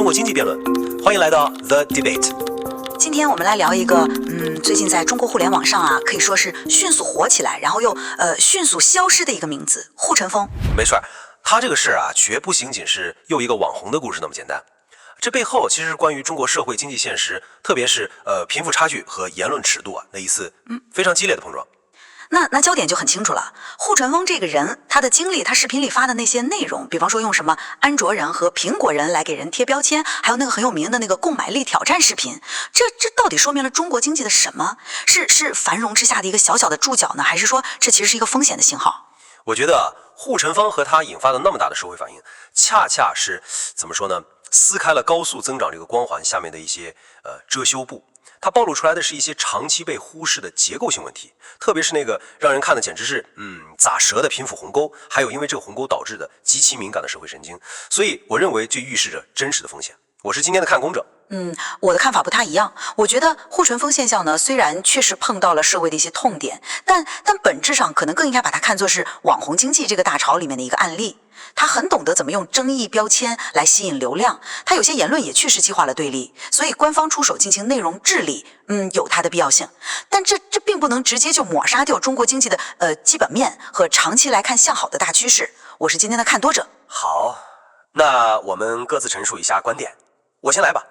国经济辩论，欢迎来到 The Debate。今天我们来聊一个，最近在中国互联网上啊，可以说是迅速火起来，然后又迅速消失的一个名字——护城风。没错，他这个事啊，绝不仅仅是又一个网红的故事那么简单。这背后其实是关于中国社会经济现实，特别是贫富差距和言论尺度啊的一次非常激烈的碰撞。那焦点就很清楚了。护城风这个人，他的经历，他视频里发的那些内容，比方说用什么安卓人和苹果人来给人贴标签，还有那个很有名的那个购买力挑战视频，这到底说明了中国经济的什么？是繁荣之下的一个小小的注脚呢，还是说这其实是一个风险的信号？我觉得护城风和它引发的那么大的社会反应，恰恰是怎么说呢？撕开了高速增长这个光环下面的一些遮羞布。它暴露出来的是一些长期被忽视的结构性问题，特别是那个让人看的简直是咋舌的贫富鸿沟，还有因为这个鸿沟导致的极其敏感的社会神经。所以我认为这预示着真实的风险。我是今天的看工者。我的看法不太一样。我觉得护城风现象呢，虽然确实碰到了社会的一些痛点，但本质上可能更应该把它看作是网红经济这个大潮里面的一个案例。他很懂得怎么用争议标签来吸引流量，他有些言论也确实激化了对立，所以官方出手进行内容治理，有它的必要性。但这并不能直接就抹杀掉中国经济的基本面和长期来看向好的大趋势。我是今天的看多者。好，那我们各自陈述一下观点。我先来吧。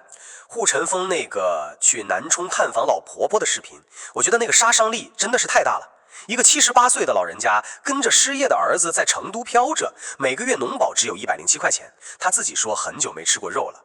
护城风那个去南充探访老婆婆的视频，我觉得那个杀伤力真的是太大了。一个78岁的老人家跟着失业的儿子在成都飘着，每个月农保只有107块钱，他自己说很久没吃过肉了。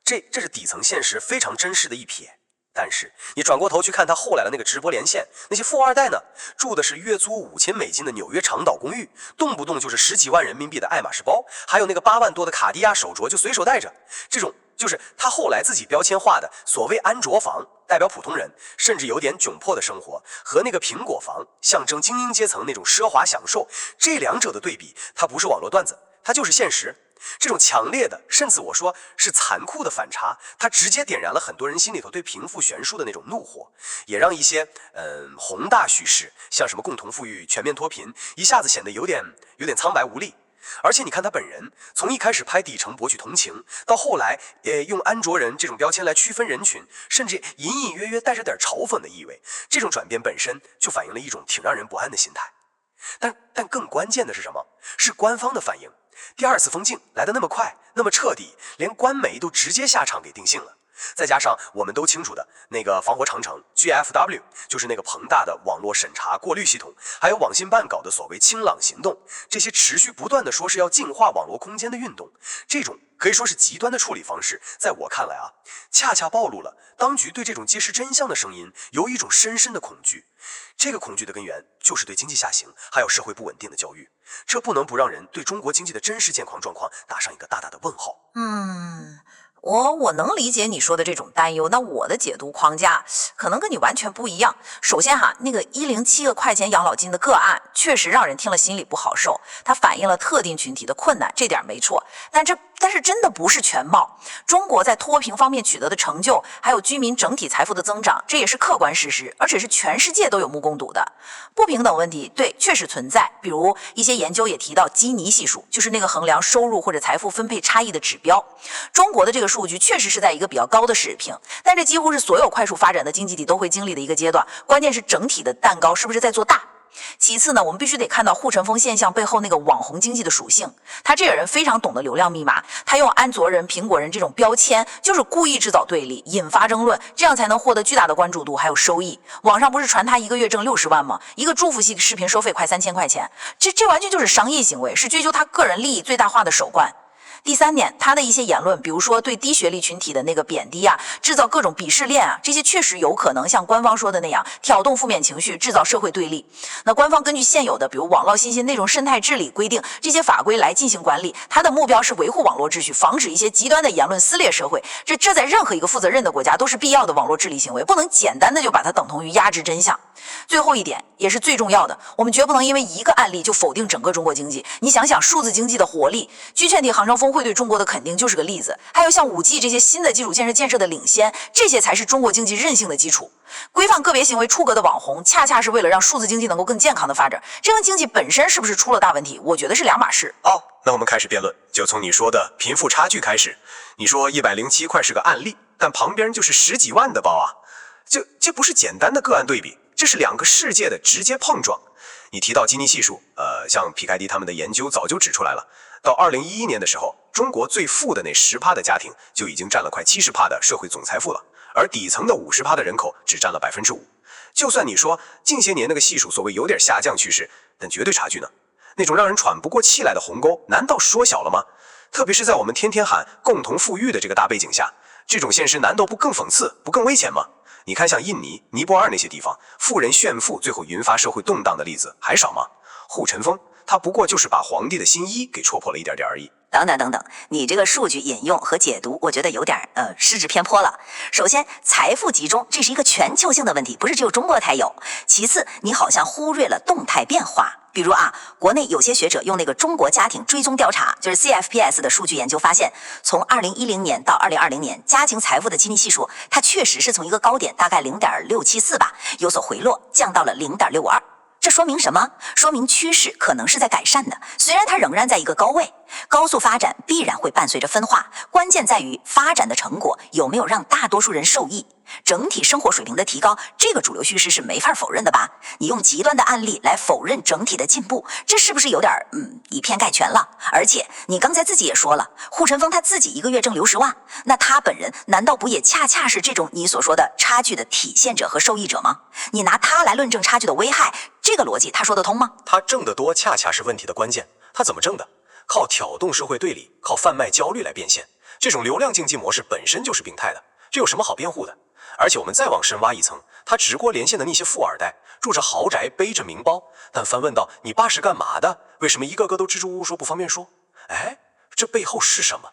这是底层现实非常真实的一瞥。但是你转过头去看他后来的那个直播连线，那些富二代呢，住的是月租$5000的纽约长岛公寓，动不动就是10几万人民币的爱马仕包，还有那个8万多的卡地亚手镯就随手带着。这种就是他后来自己标签化的所谓安卓房，代表普通人甚至有点窘迫的生活，和那个苹果房象征精英阶层那种奢华享受，这两者的对比，它不是网络段子，它就是现实。这种强烈的，甚至我说是残酷的反差，它直接点燃了很多人心里头对贫富悬殊的那种怒火，也让一些宏大叙事，像什么共同富裕、全面脱贫，一下子显得有点苍白无力。而且你看他本人，从一开始拍底层博取同情，到后来用安卓人这种标签来区分人群，甚至隐隐约约带着点嘲讽的意味，这种转变本身就反映了一种挺让人不安的心态。但更关键的是什么？是官方的反应。第二次封禁来得那么快，那么彻底，连官媒都直接下场给定性了。再加上我们都清楚的那个防火长城 GFW， 就是那个庞大的网络审查过滤系统，还有网信办搞的所谓清朗行动，这些持续不断的说是要净化网络空间的运动，这种可以说是极端的处理方式，在我看来啊，恰恰暴露了当局对这种揭示真相的声音有一种深深的恐惧。这个恐惧的根源就是对经济下行还有社会不稳定的焦虑，这不能不让人对中国经济的真实健康状况打上一个大大的问号。我能理解你说的这种担忧，那我的解读框架可能跟你完全不一样。首先那个107个块钱养老金的个案确实让人听了心里不好受，它反映了特定群体的困难，这点没错。但是真的不是全貌。中国在脱贫方面取得的成就，还有居民整体财富的增长，这也是客观事实，而且是全世界都有目共睹的。不平等问题对确实存在，比如一些研究也提到基尼系数，就是那个衡量收入或者财富分配差异的指标。中国的这个数据确实是在一个比较高的水平，但这几乎是所有快速发展的经济体都会经历的一个阶段，关键是整体的蛋糕是不是在做大。其次呢，我们必须得看到护城风现象背后那个网红经济的属性。他这个人非常懂得流量密码，他用安卓人、苹果人这种标签，就是故意制造对立，引发争论，这样才能获得巨大的关注度还有收益。网上不是传他一个月挣60万吗？一个祝福系视频收费快3000块钱，这完全就是商业行为，是追求他个人利益最大化的手段。第三点，他的一些言论，比如说对低学历群体的那个贬低制造各种鄙视链这些确实有可能像官方说的那样挑动负面情绪，制造社会对立。那官方根据现有的比如网络信息内容生态治理规定这些法规来进行管理，它的目标是维护网络秩序，防止一些极端的言论撕裂社会。这在任何一个负责任的国家都是必要的网络治理行为，不能简单的就把它等同于压制真相。最后一点也是最重要的，我们绝不能因为一个案例就否定整个中国经济。你想想数字经济的活力，G20杭州峰会对中国的肯定就是个例子，还有像5G 这些新的基础建设的领先，这些才是中国经济韧性的基础。规范个别行为出格的网红，恰恰是为了让数字经济能够更健康的发展，这跟经济本身是不是出了大问题，我觉得是两码事。好，那我们开始辩论，就从你说的贫富差距开始。你说107块是个案例，但旁边就是10几万的包啊，这不是简单的个案对比，这是2个世界的直接碰撞。你提到基尼系数，像皮凯迪他们的研究早就指出来了，到2011年的时候，中国最富的那10%的家庭就已经占了快70%的社会总财富了，而底层的50%的人口只占了5%。就算你说近些年那个系数所谓有点下降趋势，但绝对差距呢？那种让人喘不过气来的鸿沟，难道缩小了吗？特别是在我们天天喊共同富裕的这个大背景下，这种现实难道不更讽刺、不更危险吗？你看像印尼、尼泊尔那些地方，富人炫富最后引发社会动荡的例子还少吗？护城风他不过就是把皇帝的新衣给戳破了一点点而已。等等等等，你这个数据引用和解读，我觉得有点失之偏颇了。首先，财富集中这是一个全球性的问题，不是只有中国才有。其次，你好像忽略了动态变化。比如国内有些学者用那个中国家庭追踪调查，就是 CFPS 的数据研究发现，从2010年到2020年，家庭财富的基尼系数，它确实是从一个高点大概0.674吧，有所回落，降到了0.62。这说明什么？说明趋势可能是在改善的，虽然它仍然在一个高位。高速发展必然会伴随着分化，关键在于发展的成果有没有让大多数人受益。整体生活水平的提高，这个主流叙事是没法否认的吧？你用极端的案例来否认整体的进步，这是不是有点以偏概全了？而且你刚才自己也说了，护城风他自己一个月挣60万，那他本人难道不也恰恰是这种你所说的差距的体现者和受益者吗？你拿他来论证差距的危害，这个逻辑他说得通吗？他挣得多恰恰是问题的关键，他怎么挣的？靠挑动社会对立，靠贩卖焦虑来变现，这种流量经济模式本身就是病态的，这有什么好辩护的？而且我们再往深挖一层，他直播连线的那些富二代，住着豪宅，背着名包，但反问到你爸是干嘛的？为什么一个个都支支吾吾说不方便说？哎，这背后是什么？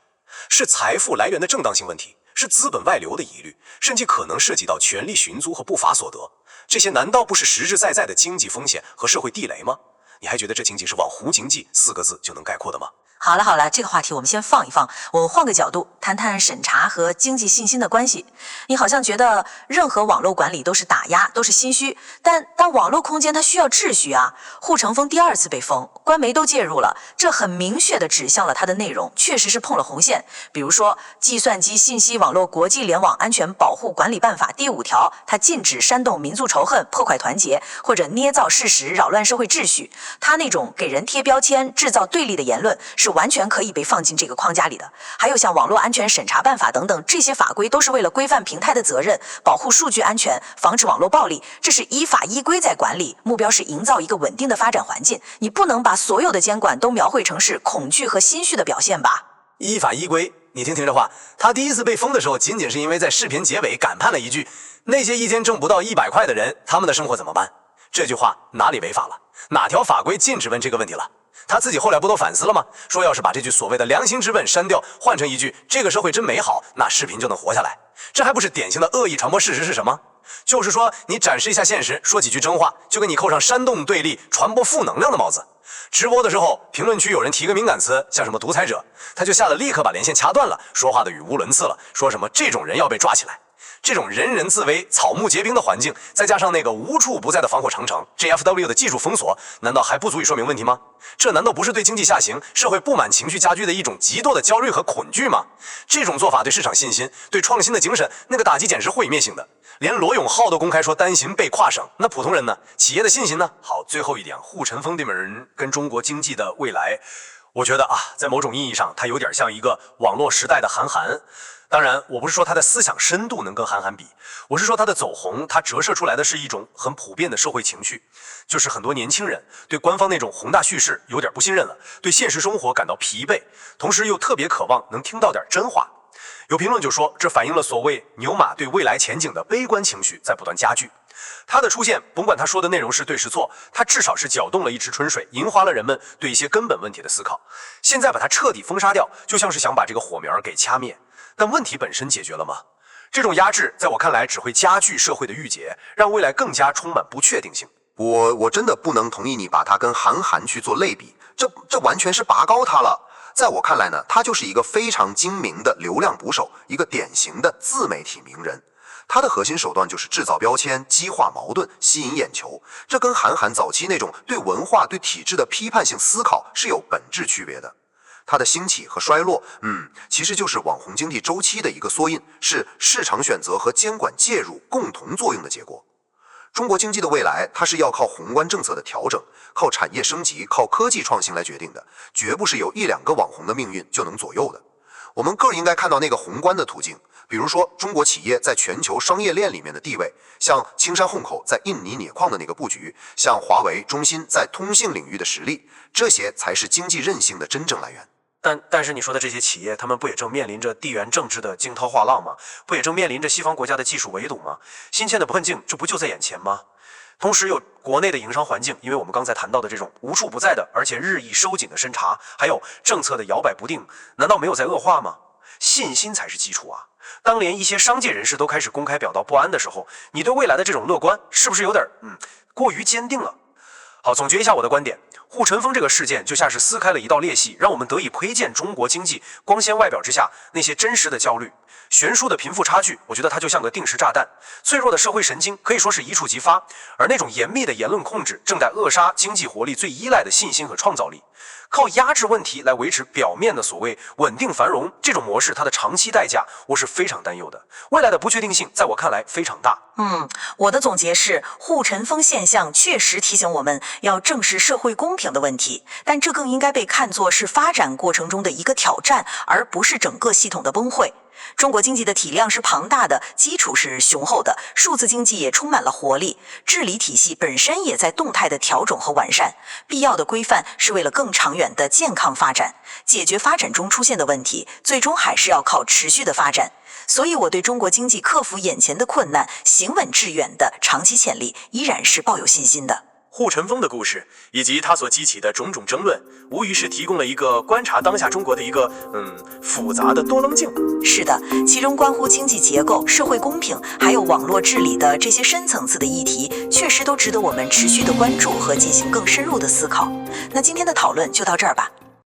是财富来源的正当性问题，是资本外流的疑虑，甚至可能涉及到权力寻租和不法所得。这些难道不是实实在在的经济风险和社会地雷吗？你还觉得这仅仅是网红经济4个字就能概括的吗？好了，这个话题我们先放一放，我们换个角度谈谈审查和经济信心的关系。你好像觉得任何网络管理都是打压，都是心虚，但当网络空间它需要秩序啊。护城风第2次被封，官媒都介入了，这很明确地指向了它的内容确实是碰了红线。比如说《计算机信息网络国际联网安全保护管理办法》第5条，它禁止煽动民族仇恨、破坏团结或者捏造事实、扰乱社会秩序。它那种给人贴标签、制造对立的言论是完全可以被放进这个框架里的。还有像网络安全审查办法等等，这些法规都是为了规范平台的责任，保护数据安全，防止网络暴力，这是依法依规在管理，目标是营造一个稳定的发展环境。你不能把所有的监管都描绘成是恐惧和心虚的表现吧？依法依规，你听这话，他第1次被封的时候，仅仅是因为在视频结尾感叹了一句：“那些一天挣不到100块的人，他们的生活怎么办？”这句话哪里违法了？哪条法规禁止问这个问题了？他自己后来不都反思了吗？说要是把这句所谓的良心之问删掉，换成一句这个社会真美好，那视频就能活下来。这还不是典型的恶意传播？事实是什么？就是说你展示一下现实，说几句真话，就给你扣上煽动对立、传播负能量的帽子。直播的时候，评论区有人提个敏感词，像什么独裁者，他就吓得立刻把连线掐断了，说话的语无伦次了，说什么这种人要被抓起来。这种人人自危、草木皆兵的环境，再加上那个无处不在的防火长城 GFW 的技术封锁，难道还不足以说明问题吗？这难道不是对经济下行、社会不满情绪加剧的一种极度的焦虑和恐惧吗？这种做法对市场信心、对创新的精神，那个打击简直毁灭性的。连罗永浩都公开说担心被跨省，那普通人呢？企业的信心呢？好，最后一点，护城风这门人跟中国经济的未来，我觉得在某种意义上，它有点像一个网络时代的韩寒。当然，我不是说他的思想深度能跟韩寒比，我是说他的走红，他折射出来的是一种很普遍的社会情绪，就是很多年轻人对官方那种宏大叙事有点不信任了，对现实生活感到疲惫，同时又特别渴望能听到点真话。有评论就说，这反映了所谓牛马对未来前景的悲观情绪在不断加剧。他的出现，甭管他说的内容是对是错，他至少是搅动了一池春水，引发了人们对一些根本问题的思考。现在把它彻底封杀掉，就像是想把这个火苗给掐灭。但问题本身解决了吗？这种压制在我看来只会加剧社会的郁结，让未来更加充满不确定性。我真的不能同意你把它跟韩寒去做类比，这完全是拔高他了。在我看来呢，他就是一个非常精明的流量捕手，一个典型的自媒体名人。他的核心手段就是制造标签、激化矛盾、吸引眼球，这跟韩寒早期那种对文化、对体制的批判性思考是有本质区别的。它的兴起和衰落，其实就是网红经济周期的一个缩印，是市场选择和监管介入共同作用的结果。中国经济的未来，它是要靠宏观政策的调整，靠产业升级，靠科技创新来决定的，绝不是由1、2个网红的命运就能左右的。我们更应该看到那个宏观的途径，比如说中国企业在全球商业链里面的地位，像青山虹口在印尼镍矿的那个布局，像华为、中兴在通信领域的实力，这些才是经济韧性的真正来源。但是你说的这些企业，他们不也正面临着地缘政治的惊涛骇浪吗？不也正面临着西方国家的技术围堵吗？新签的困境，这不就在眼前吗？同时有国内的营商环境，因为我们刚才谈到的这种无处不在的，而且日益收紧的审查，还有政策的摇摆不定，难道没有在恶化吗？信心才是基础啊！当连一些商界人士都开始公开表达不安的时候，你对未来的这种乐观，是不是有点过于坚定了？好，总结一下我的观点，护城风这个事件就像是撕开了一道裂隙，让我们得以窥见中国经济光鲜外表之下那些真实的焦虑。悬殊的贫富差距，我觉得它就像个定时炸弹，脆弱的社会神经可以说是一触即发，而那种严密的言论控制正在扼杀经济活力最依赖的信心和创造力。靠压制问题来维持表面的所谓稳定繁荣，这种模式它的长期代价我是非常担忧的，未来的不确定性在我看来非常大。我的总结是，护城风现象确实提醒我们要正视社会公平的问题，但这更应该被看作是发展过程中的一个挑战，而不是整个系统的崩溃。中国经济的体量是庞大的，基础是雄厚的，数字经济也充满了活力，治理体系本身也在动态的调整和完善，必要的规范是为了更长远的健康发展。解决发展中出现的问题，最终还是要靠持续的发展。所以我对中国经济克服眼前的困难，行稳致远的长期潜力依然是抱有信心的。护城风的故事以及它所激起的种种争论，无疑是提供了一个观察当下中国的一个复杂的多棱镜。是的，其中关乎经济结构、社会公平，还有网络治理的这些深层次的议题，确实都值得我们持续的关注和进行更深入的思考。那今天的讨论就到这儿吧。